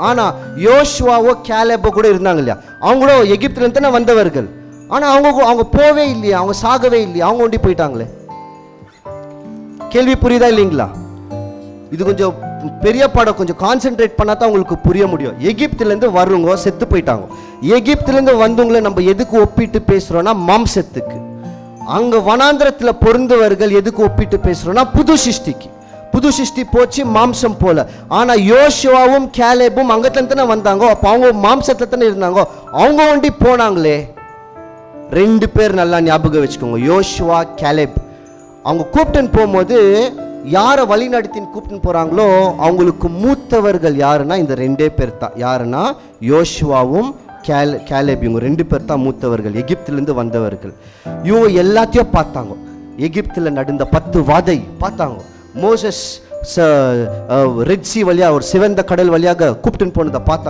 ஆனா யோசுவாவோ கேலேபோ கூட இருந்தாங்க இல்லையா, அவங்களும் எகிப்துல இருந்து தானே வந்தவர்கள். ஆனா அவங்க போவே இல்லையா, அவங்க சாகவே இல்லையா, அவங்க ஒண்டி போயிட்டாங்களே. கேள்வி புரியுதா இல்லைங்களா? இது கொஞ்சம் பெரிய பாடம், கொஞ்சம் கான்சென்ட்ரேட் பண்ணா தான் உங்களுக்கு புரிய முடியும். எகிப்துல இருந்து வருவங்க செத்து போயிட்டாங்க. எகிப்துல இருந்து வந்தவங்களை நம்ம எதுக்கு ஒப்பிட்டு பேசுறோம்னா மாம்சத்துக்கு. அங்க வனாந்திரத்துல பொருந்தவர்கள் எதுக்கு ஒப்பிட்டு பேசுறோம்னா புது சிருஷ்டிக்கு. புது சிருஷ்டி போச்சு மாம்சம் போல. ஆனா யோசுவாவும் கேலேபும் அங்கத்துல தானே வந்தாங்க, அப்ப அவங்க மாம்சத்துல தானே இருந்தாங்க, அவங்க ஒண்டி போனாங்களே. 2 பேர் நல்லா ஞாபகம் வச்சுக்கோங்க, யோசுவா கேலேப். அவங்க கூப்பிட்டுன்னு போகும்போது யாரை வழி நடத்தின்னு கூப்பிட்டுன்னு போறாங்களோ அவங்களுக்கு மூத்தவர்கள் யாருன்னா இந்த 2 பேர் தான். யாருன்னா யோசுவாவும் கேலேப். இவங்க 2 பேர் தான் மூத்தவர்கள், எகிப்திலிருந்து வந்தவர்கள். இவங்க எல்லாத்தையும் பார்த்தாங்க. எகிப்துல நடந்த 10 வாதை பார்த்தாங்க. மோசஸ் ரெட் சி வழியா ஒரு சிவந்த கடல் வழியாக கூப்பிட்டுன்னு போனதை பார்த்தாங்க.